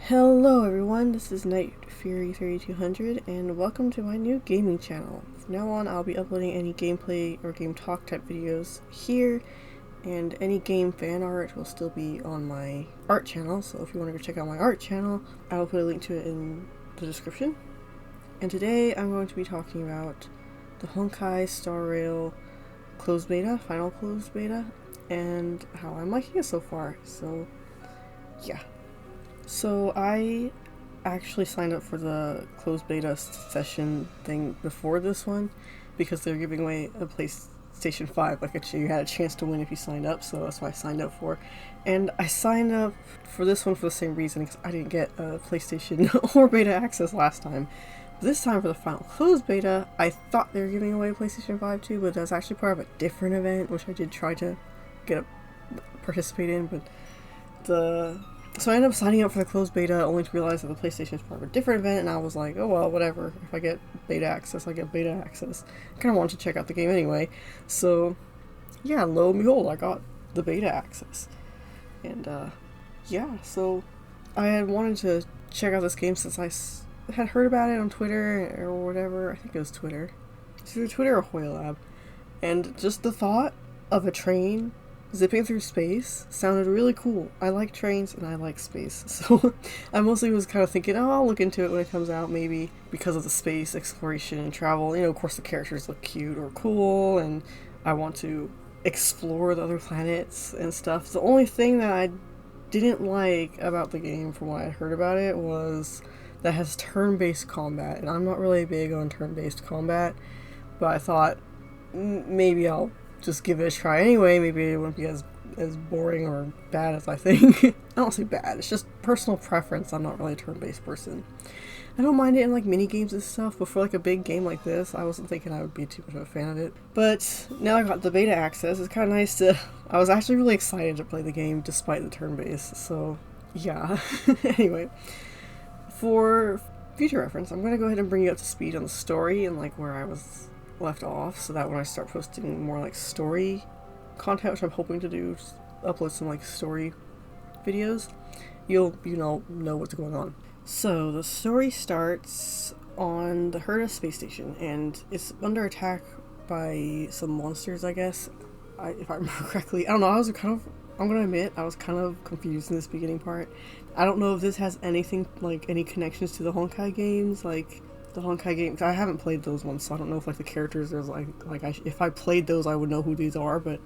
Hello everyone, this is Night Fury 3200 and welcome to my new gaming channel. From now on I'll be uploading any gameplay or game talk type videos here, and any game fan art will still be on my art channel, so if you want to go check out my art channel, I will put a link to it in the description. And today I'm going to be talking about the Honkai Star Rail closed beta, final closed beta, and how I'm liking it so far. So yeah. So I actually signed up for the closed beta session thing before this one because they're giving away a PlayStation 5, like you had a chance to win if you signed up, so that's what I signed up for. And I signed up for this one for the same reason, because I didn't get a PlayStation or beta access last time. This time for the final closed beta, I thought they were giving away a PlayStation 5 too, but that's actually part of a different event, which I did try to participate in, but so I ended up signing up for the closed beta only to realize that the PlayStation is part of a different event, and I was like, oh well, whatever. If I get beta access, I get beta access. I kind of wanted to check out the game anyway. So, yeah, lo and behold, I got the beta access. And, yeah, so I had wanted to check out this game since I had heard about it on Twitter or whatever. I think it was Twitter. It's either Twitter or Hoylab. And just the thought of a train zipping through space sounded really cool. I like trains and I like space, so I mostly was kind of thinking, oh, I'll look into it when it comes out, maybe because of the space exploration and travel. You know, of course the characters look cute or cool, and I want to explore the other planets and stuff. The only thing that I didn't like about the game, from what I heard about it, was that it has turn-based combat, and I'm not really big on turn-based combat, but I thought maybe I'll just give it a try anyway. Maybe it wouldn't be as boring or bad as I think. I don't say bad, it's just personal preference. I'm not really a turn-based person. I don't mind it in like mini games and stuff, but for like a big game like this, I wasn't thinking I would be too much of a fan of it. But now I got the beta access, it's kind of nice to... I was actually really excited to play the game despite the turn-based, so yeah. Anyway, for future reference, I'm going to go ahead and bring you up to speed on the story and like where I was left off, so that when I start posting more like story content, which I'm hoping to do, upload some like story videos, you'll know what's going on. So the story starts on the Herta space station, and it's under attack by some monsters, I guess. If I remember correctly, I don't know. I'm gonna admit I was kind of confused in this beginning part. I don't know if this has anything like any connections to the Honkai games, like the Honkai games. I haven't played those ones, so I don't know if like the characters there's if I played those I would know who these are. But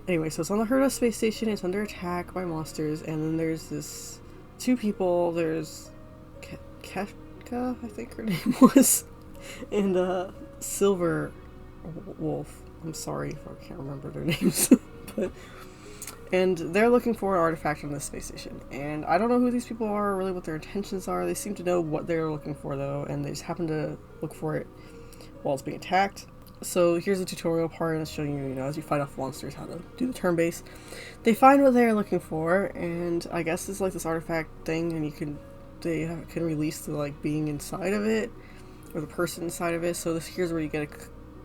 anyway, so it's on the Herta space station. It's under attack by monsters, and then there's this two people. There's Kefka, I think her name was, and Silver Wolf. I'm sorry if I can't remember their names, and they're looking for an artifact on this space station, and I don't know who these people are or really what their intentions are. They seem to know what they're looking for though, and they just happen to look for it while it's being attacked. So here's the tutorial part, and it's showing you, as you fight off monsters, how to do the turn base. They find what they're looking for, and I guess it's like this artifact thing, and they can release the like being inside of it, or the person inside of it. So here's where you get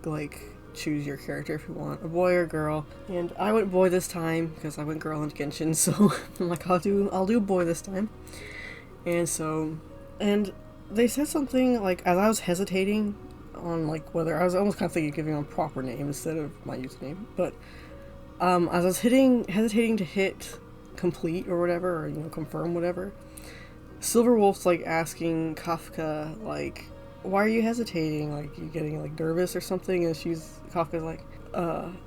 to like choose your character if you want a boy or a girl, and I went boy this time because I went girl in Genshin, so I'm like, I'll do boy this time. And they said something like, as I was hesitating on like whether, I was almost kind of thinking of giving them a proper name instead of my username, but as I was hesitating to hit complete or whatever, or confirm whatever, Silver Wolf's like asking Kafka like, why are you hesitating? Like, you getting like nervous or something? And Kafka's like,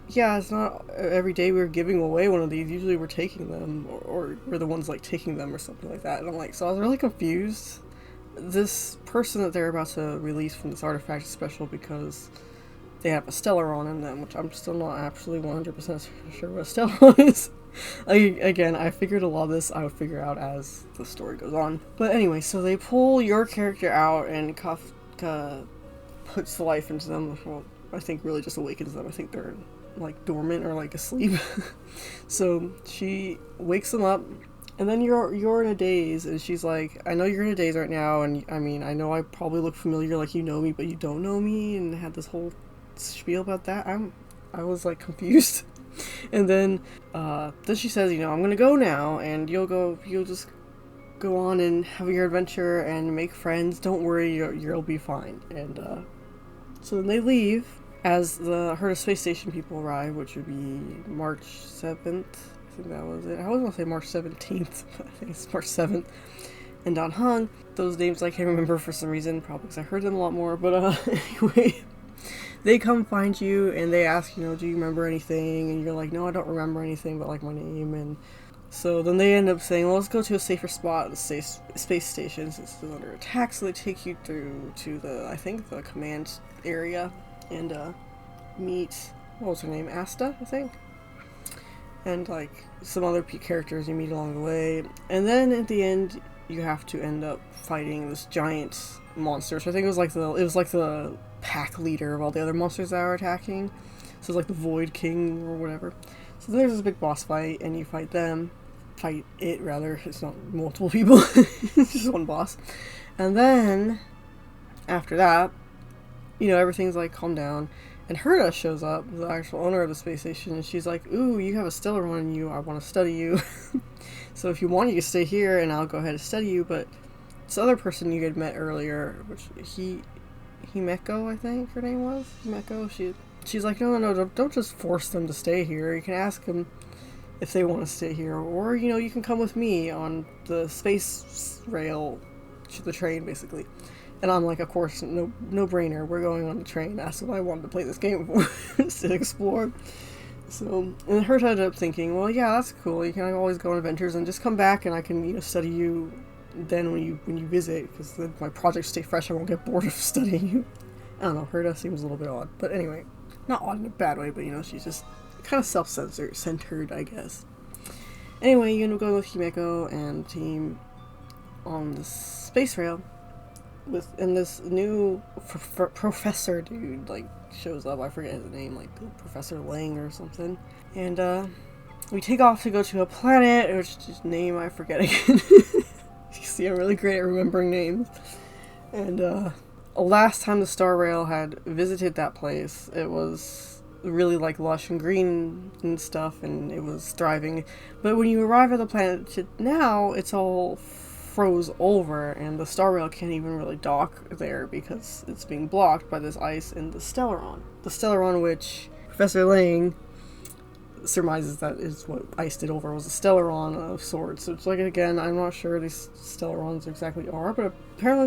yeah, it's not every day we're giving away one of these. Usually we're taking them, or we're the ones like taking them or something like that. And I'm like, so I was really confused. This person that they're about to release from this artifact is special because they have a Stellaron in them, which I'm still not actually 100% sure what a Stellaron is. Again, I figured a lot of this I would figure out as the story goes on. But anyway, so they pull your character out, and Kafka puts the life into them. Well, I think really just awakens them. I think they're like dormant or like asleep. So she wakes them up, and then you're in a daze, and she's like, I know you're in a daze right now, and I mean, I know I probably look familiar, like you know me, but you don't know me, and had this whole spiel about that. I was like confused. And then she says, I'm gonna go now, and you'll just go on and have your adventure and make friends. Don't worry, you'll be fine. And so then they leave as the herd of space station people arrive, which would be March 7th. I think that was it. I was going to say March 17th, but I think it's March 7th. And Dan Heng, those names I can't remember for some reason, probably because I heard them a lot more, but anyway, they come find you and they ask, do you remember anything? And you're like, no, I don't remember anything but like my name. And so then they end up saying, well, let's go to a safer spot at the space station since it's under attack. So they take you through to I think the command area and meet, what was her name, Asta, I think? And like some other characters you meet along the way. And then at the end, you have to end up fighting this giant monster, which I think was like the pack leader of all the other monsters that are attacking. So it's like the Void King or whatever. So there's this big boss fight, and you fight them. Fight it, rather. It's not multiple people. It's just one boss. And then, after that, everything's like calmed down. And Herta shows up, the actual owner of the space station, and she's like, ooh, you have a Stellaron in you, I want to study you. So if you want, you can stay here, and I'll go ahead and study you, but this other person you had met earlier, which Himeko, I think her name was? Himeko, she's like, no, don't just force them to stay here. You can ask them if they want to stay here, or, you can come with me on the space rail, the train, basically. And I'm like, of course, no brainer, we're going on the train. That's what I wanted to play this game for, to explore. So, and Herta ended up thinking, well, yeah, that's cool, you can always go on adventures and just come back and I can, study you then when you visit, because then my projects stay fresh, I won't get bored of studying you. I don't know, Herta seems a little bit odd, but anyway, not odd in a bad way, but she's just kind of self-centered, I guess. Anyway, you end up going with Himeko and team on the space rail, and this new professor dude, like, shows up. I forget his name, like Professor Lang or something. And we take off to go to a planet, which his name I forget again. You see, I'm really great at remembering names. And last time the Star Rail had visited that place, it was really like lush and green and stuff, and it was thriving. But when you arrive at the planet now, it's all froze over, and the Star Rail can't even really dock there because it's being blocked by this ice in the Stellaron. The Stellaron, which Professor Lang surmises that is what iced it over, was a Stellaron of sorts. So it's like, again, I'm not sure these Stellarons exactly are, but apparently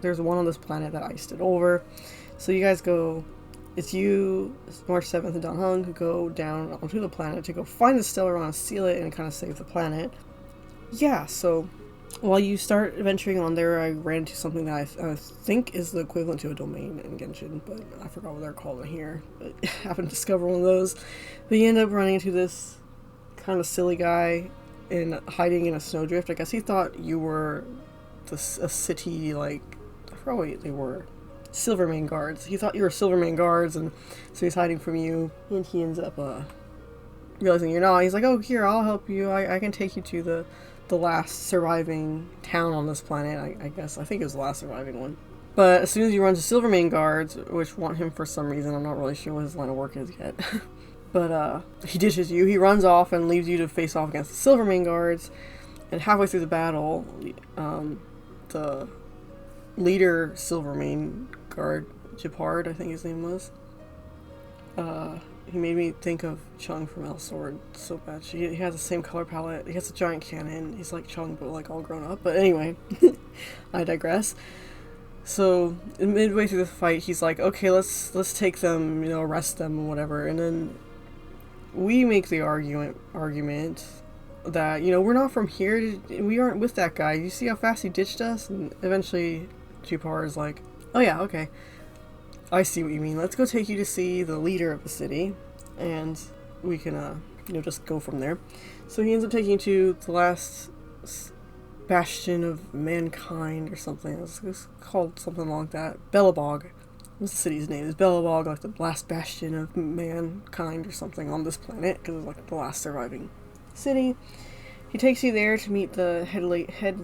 there's one on this planet that iced it over. So you guys go, it's March 7th, and Dan Heng, who go down onto the planet to go find the Stellaron, seal it, and kind of save the planet. Yeah, so while you start venturing on there, I ran into something that I think is the equivalent to a domain in Genshin, but I forgot what they're called in here. But I happened to discover one of those. But you end up running into this kind of silly guy hiding in a snowdrift. I guess he thought you were a city, like, I forgot what they were. Silvermane guards. He thought you were Silvermane guards, and so he's hiding from you, and he ends up realizing you're not. He's like, oh, here, I'll help you. I can take you to the last surviving town on this planet, I guess. I think it was the last surviving one. But as soon as you run to Silvermane guards, which want him for some reason, I'm not really sure what his line of work is yet. But he ditches you, he runs off and leaves you to face off against the Silvermane guards. And halfway through the battle, the leader Silvermane guard, Jeopard, I think his name was, he made me think of Chung from El Sword so bad. He has the same color palette. He has a giant cannon. He's like Chung, but like all grown up. But anyway, I digress. So midway through the fight, he's like, "Okay, let's take them, arrest them and whatever." And then we make the argument that we're not from here. We aren't with that guy. You see how fast he ditched us? And eventually, Jupar is like, "Oh yeah, okay. I see what you mean. Let's go take you to see the leader of the city, and we can, just go from there." So he ends up taking you to the last bastion of mankind or something. It's called something like that. Belobog. What's the city's name? It's Belobog, like the last bastion of mankind or something on this planet, because it's like the last surviving city. He takes you there to meet the head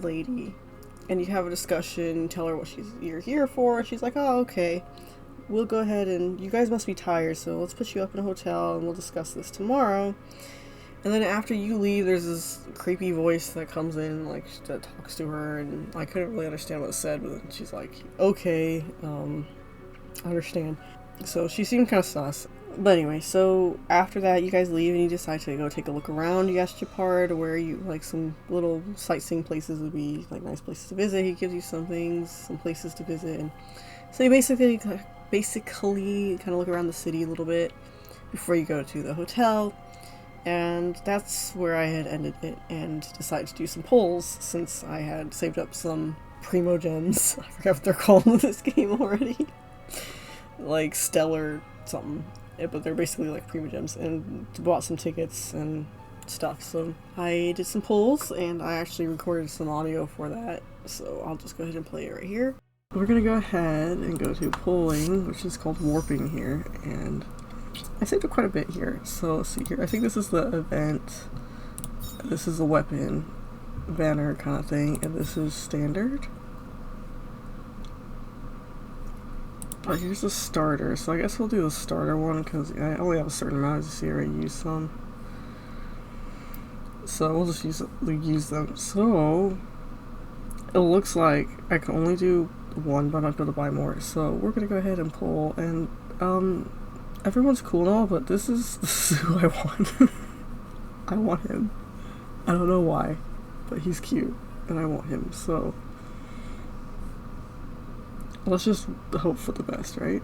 lady, and you have a discussion, tell her what you're here for, and she's like, "Oh, okay. We'll go ahead and you guys must be tired, so let's put you up in a hotel and we'll discuss this tomorrow." And then after you leave, there's this creepy voice that comes in, like, that talks to her, and I couldn't really understand what it said, but then she's like, okay, I understand. So she seemed kind of sus. But anyway, so after that, you guys leave and you decide to go take a look around. You ask Japard where you, like, some little sightseeing places would be, like, nice places to visit. He gives you some things, some places to visit. And so you basically kind of look around the city a little bit before you go to the hotel. And that's where I had ended it and decided to do some polls since I had saved up some primo gems. I forgot what they're called in this game already. Like stellar something. Yeah, but they're basically like primo gems, and bought some tickets and stuff. So I did some polls and I actually recorded some audio for that. So I'll just go ahead and play it right here. We're gonna go ahead and go to polling, which is called warping here, and I saved up quite a bit here. So let's see here. I think this is the event. This is a weapon banner kind of thing, and this is standard. Oh, here's the starter. So I guess we'll do the starter one because I only have a certain amount. As you see, I already used some. So we'll just use them. So it looks like I can only do one, but I'm not going to buy more. So we're going to go ahead and pull, and everyone's cool and all, but this is who I want. I want him. I don't know why, but he's cute, and I want him, so let's just hope for the best, right?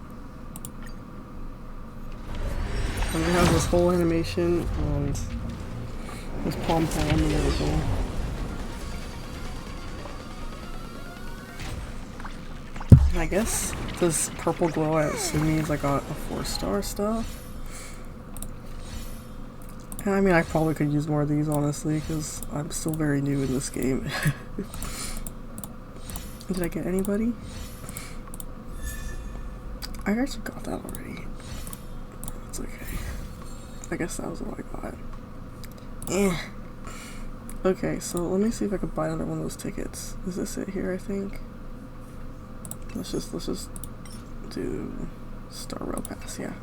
And it has this whole animation, and this pom-pom and everything. I guess this purple glow, I assume means I got a 4-star stuff. And I mean, I probably could use more of these, honestly, because I'm still very new in this game. Did I get anybody? I actually got that already. It's okay. I guess that was all I got. Okay, so let me see if I can buy another one of those tickets. Is this it here, I think? Let's just do Star Rail Pass, yeah.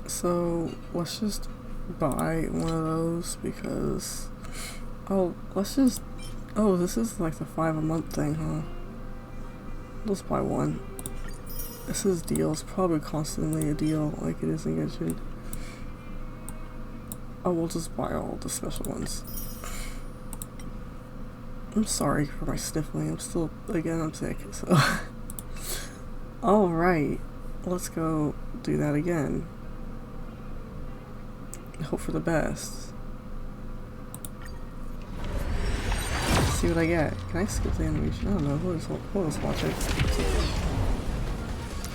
So let's just buy one of those because this is like the 5 a month thing, huh? Let's buy one. This is deals, probably constantly a deal like it is in Genshin. Oh, we'll just buy all the special ones. I'm sorry for my sniffling. I'm sick, so. Alright, let's go do that again. Hope for the best. Let's see what I get. Can I skip the animation? I don't know. We'll just watch it.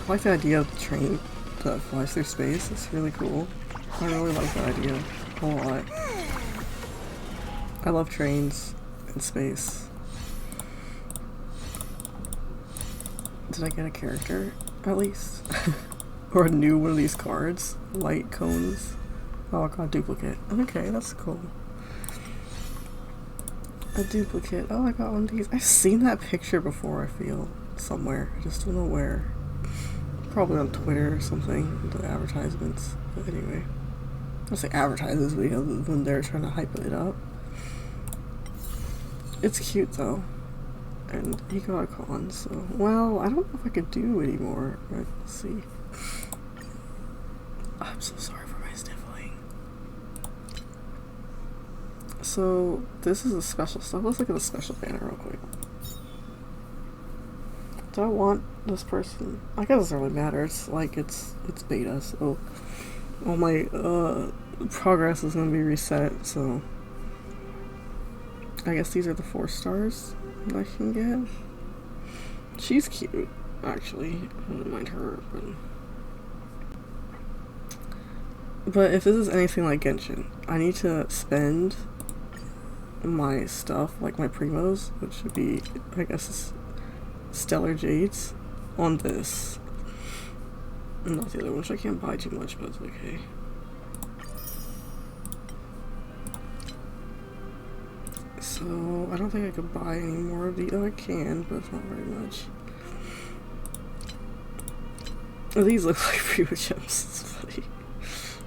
I like the idea of the train that flies through space. It's really cool. I really like that idea a whole lot. I love trains in space. Did I get a character, at least? Or a new one of these cards? Light cones. Oh, I got a duplicate. Okay, that's cool. A duplicate. Oh, I got one of these. I've seen that picture before, I feel. Somewhere. I just don't know where. Probably on Twitter or something. The advertisements. But anyway. I'll say advertisements when they're trying to hype it up. It's cute though. And he got a con, so. Well, I don't know if I could do anymore. Let's see. I'm so sorry for my sniffling. So, this is a special stuff. Let's look at the special banner real quick. Do I want this person? I guess it doesn't really matter. It's like, it's beta, so all my progress is going to be reset, so I guess these are the 4 stars that I can get. She's cute, actually. I don't mind her, but if this is anything like Genshin, I need to spend my stuff, like my primos, which would be, I guess, Stellar Jades, on this. Not the other one, which I can't buy too much, but it's okay. So, I don't think I could buy any more of the. Oh, I can, but it's not very much. Oh, these look like primo gems. funny.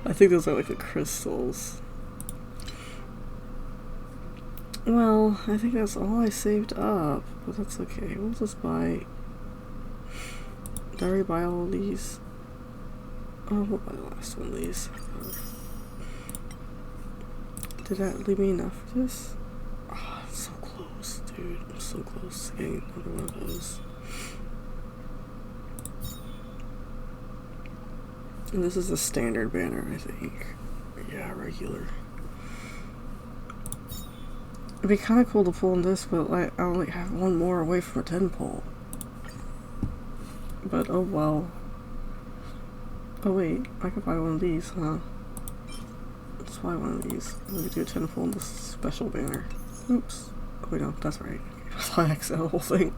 I think those are like the crystals. Well, I think that's all I saved up, but that's okay. We'll just buy... Did I already buy all of these? Oh, we'll buy the last one of these. Did that leave me enough for this? Oh, it's so close, dude. I'm so close to getting another one of those. And this is the standard banner, I think. Yeah, regular. It'd be kind of cool to pull in this, but like, I only have one more away from a 10 pull. But oh well. Oh wait, I could buy one of these, huh? Let's buy one of these. We could do a 10 pull in this special banner. Oops. Oh wait, no, that's right. I accident the whole thing.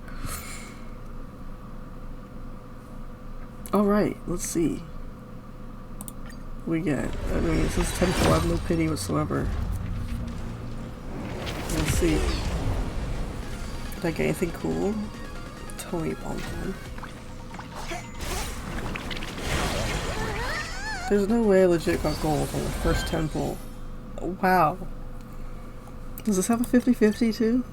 Alright, let's see. We get. I mean, this is 10 pull, I have no pity whatsoever. Let's see. Did I get anything cool? Tony Bomb. There's no way I legit got gold on the first 10 pull. Wow. Does this have a 50-50 too?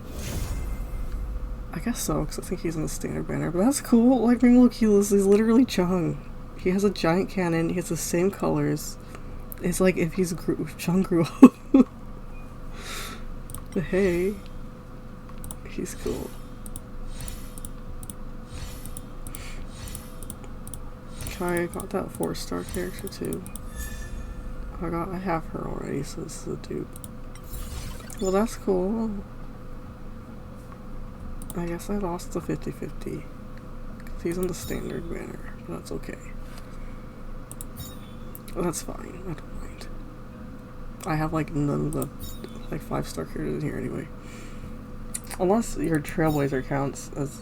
I guess so, because I think he's in the standard banner. But that's cool. Like, look, he's literally Chung. He has a giant cannon. He has the same colors. It's like if Chung grew up. But hey, he's cool. I got that 4-star character too. I have her already, so this is a dupe. Well, that's cool. I guess I lost the 50-50. He's on the standard banner, but that's okay. Well, that's fine, I don't mind. I have like none of the like 5-star characters in here anyway. Unless your Trailblazer counts as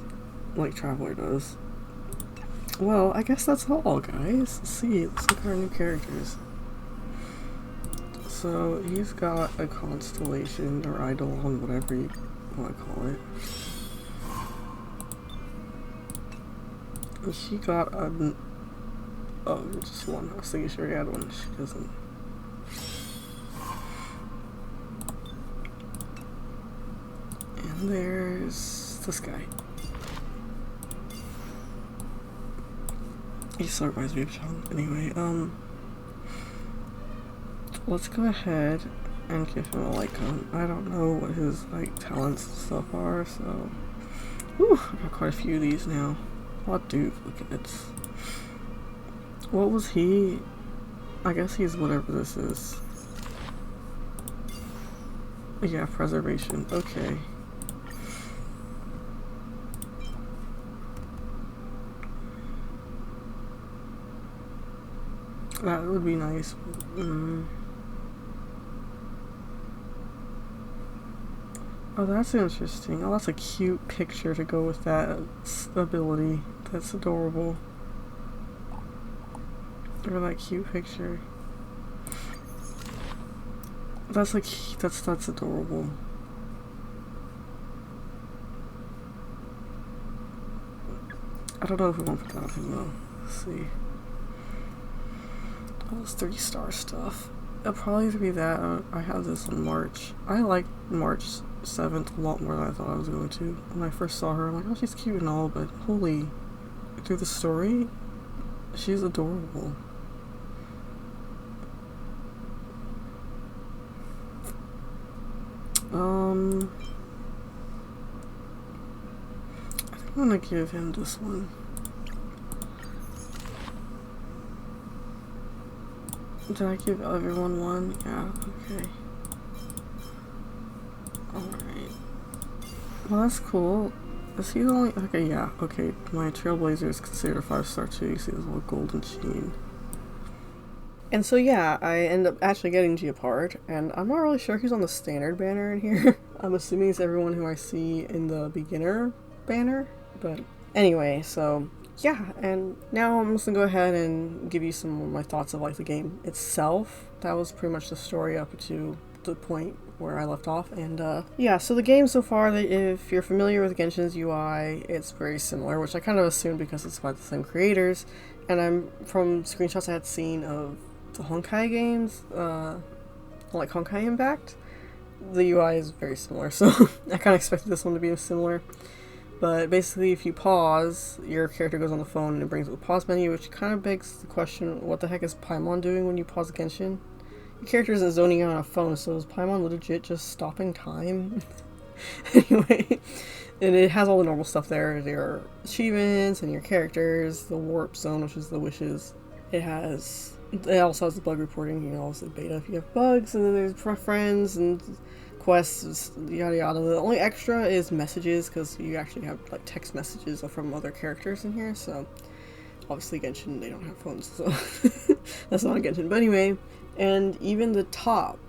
like Traveler does. Well, I guess that's all, guys. Let's see. Let's look at our new characters. So, he's got a constellation, or eidolon, whatever you want to call it. And she got a... Oh, just one. I was thinking she already had one. She doesn't. And there's this guy. He still reminds me of Sean. Anyway, let's go ahead and give him a like on. I don't know what his like talents and stuff are, so. Whew, I've got quite a few of these now. What dude? Look at it. What was he? I guess he's whatever this is. Yeah, preservation. Okay. That would be nice. Oh, that's interesting. Oh, that's a cute picture to go with that ability. That's adorable. Or that cute picture. That's like, that's adorable. I don't know if we want to put that up in though. Let's see. All this 3-star stuff. It'll probably be that. I have this on March. I like March 7th a lot more than I thought I was going to. When I first saw her, I'm like, oh, she's cute and all, but holy, through the story, she's adorable. I think I'm gonna give him this one. Did I give everyone one? Yeah, okay. Alright. Well, that's cool. Is he the only... Okay, yeah, okay. My Trailblazer is considered a 5-star too. You see this little golden sheen. And so, yeah, I end up actually getting Geopard, and I'm not really sure who's on the standard banner in here. I'm assuming it's everyone who I see in the beginner banner, but anyway, so... Yeah, and now I'm just gonna go ahead and give you some of my thoughts of like the game itself. That was pretty much the story up to the point where I left off. And yeah, so the game so far, if you're familiar with Genshin's UI, it's very similar, which I kind of assumed because it's by the same creators. And I'm from screenshots I had seen of the Honkai games, like Honkai Impact. The UI is very similar, so I kind of expected this one to be similar. But basically, if you pause, your character goes on the phone and it brings up the pause menu, which kind of begs the question, what the heck is Paimon doing when you pause Genshin? Your character isn't zoning out on a phone, so is Paimon legit just stopping time? Anyway, and it has all the normal stuff there. There are achievements and your characters, the warp zone, which is the wishes. It also has the bug reporting, you know, obviously beta if you have bugs, and then there's friends and quests, yada yada. The only extra is messages, because you actually have like text messages from other characters in here, so obviously Genshin, they don't have phones, so that's not a Genshin. But anyway, and even the top,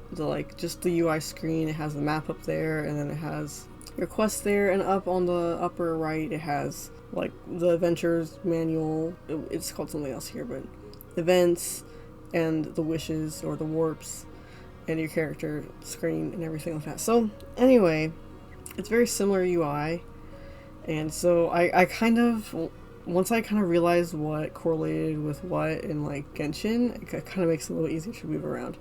just the UI screen, it has the map up there, and then it has your quests there, and up on the upper right it has like the adventures manual. It's called something else here, but events and the wishes or the warps and your character screen and everything like that. So anyway, it's very similar UI, and so I kind of, once I kind of realized what correlated with what in like Genshin, it kind of makes it a little easier to move around.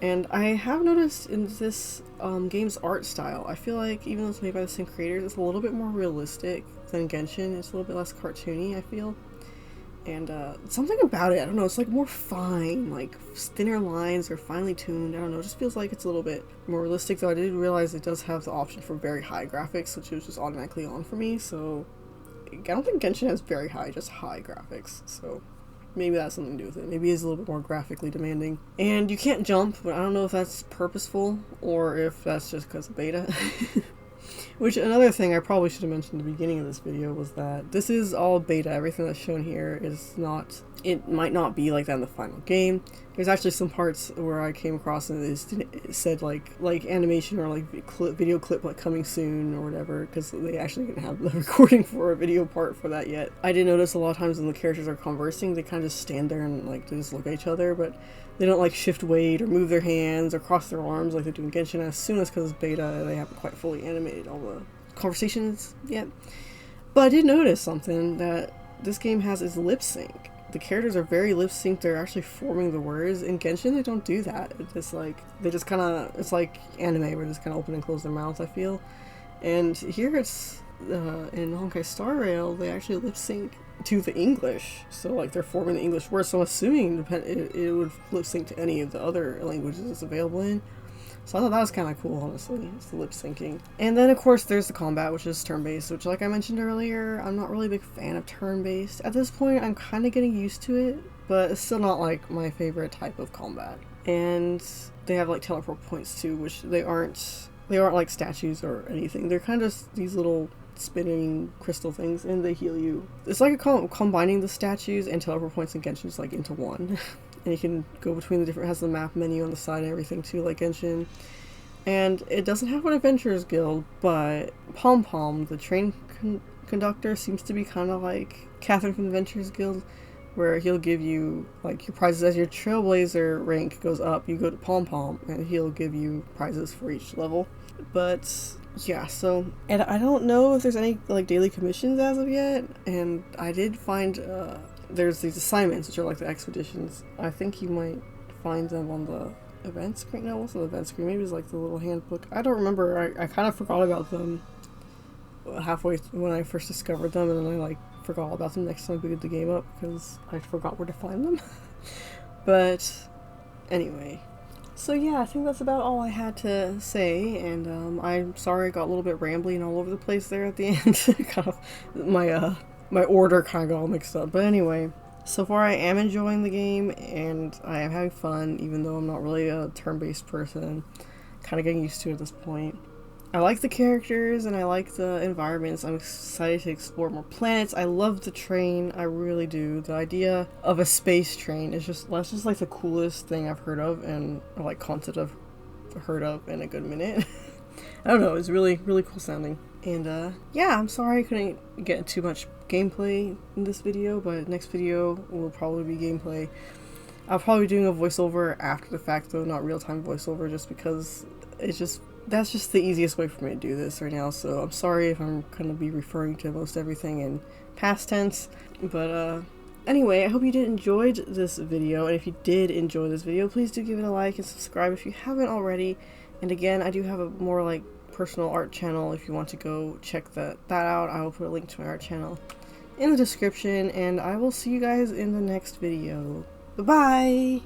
And I have noticed in this game's art style, I feel like even though it's made by the same creators, it's a little bit more realistic than Genshin. It's a little bit less cartoony, I feel. And something about it, I don't know, it's like more fine, like thinner lines are finely tuned. I don't know, it just feels like it's a little bit more realistic, though I did realize it does have the option for very high graphics, which was just automatically on for me, so I don't think Genshin has very high, just high graphics, so maybe that's something to do with it. Maybe it's a little bit more graphically demanding. And you can't jump, but I don't know if that's purposeful or if that's just because of beta. Which, another thing I probably should have mentioned at the beginning of this video was that this is all beta. Everything that's shown here is not, it might not be like that in the final game. There's actually some parts where I came across and it said like animation or like video clip like coming soon or whatever, because they actually didn't have the recording for a video part for that yet. I did notice a lot of times when the characters are conversing, they kind of just stand there and like they just look at each other, but they don't like shift weight or move their hands or cross their arms like they do in Genshin. As soon as, because it's beta, they haven't quite fully animated all the conversations yet. But I did notice something that this game has is lip sync. The characters are very lip synced. They're actually forming the words. In Genshin, they don't do that. It's just like, they just kind of, it's like anime where they just kind of open and close their mouths, I feel. And here it's, in Honkai Star Rail, they actually lip sync to the English, so like they're forming the English words, so I'm assuming it would lip sync to any of the other languages it's available in. So I thought that was kind of cool, honestly. It's the lip syncing. And then of course there's the combat, which is turn-based, which like I mentioned earlier, I'm not really a big fan of turn-based. At this point I'm kind of getting used to it, but it's still not like my favorite type of combat. And they have like teleport points too, which they aren't like statues or anything. They're kind of just these little spinning crystal things, and they heal you. It's like combining the statues and teleport points in Genshin like into one. And you can go between the different, it has the map menu on the side and everything too, like Genshin. And it doesn't have an Adventurers Guild, but Pom Pom, the train conductor, seems to be kind of like Catherine from the Adventurers Guild, where he'll give you like your prizes as your Trailblazer rank goes up. You go to Pom Pom, and he'll give you prizes for each level. But yeah, so, and I don't know if there's any like daily commissions as of yet, and I did find there's these assignments, which are like the expeditions. I think you might find them on the event screen. No, what's the event screen? Maybe it's like the little handbook. I don't remember. I kind of forgot about them halfway when I first discovered them, and then I like forgot about them next time I booted the game up because I forgot where to find them. But anyway. So yeah, I think that's about all I had to say, and I'm sorry I got a little bit rambly and all over the place there at the end. Kind of my order kind of got all mixed up. But anyway, so far I am enjoying the game and I am having fun, even though I'm not really a turn-based person. Kind of getting used to it at this point. I like the characters and I like the environments. I'm excited to explore more planets. I love the train, I really do. The idea of a space train is that's just like the coolest thing I've heard of, and like concept I've heard of in a good minute. I don't know, it's really, really cool sounding. And yeah, I'm sorry I couldn't get too much gameplay in this video, but next video will probably be gameplay. I'll probably be doing a voiceover after the fact though, not real-time voiceover, just because that's just the easiest way for me to do this right now. So I'm sorry if I'm gonna be referring to most everything in past tense, but anyway, I hope you did enjoy this video, and if you did enjoy this video, please do give it a like and subscribe if you haven't already. And again, I do have a more like personal art channel if you want to go check that out. I will put a link to my art channel in the description, and I will see you guys in the next video. Bye-bye!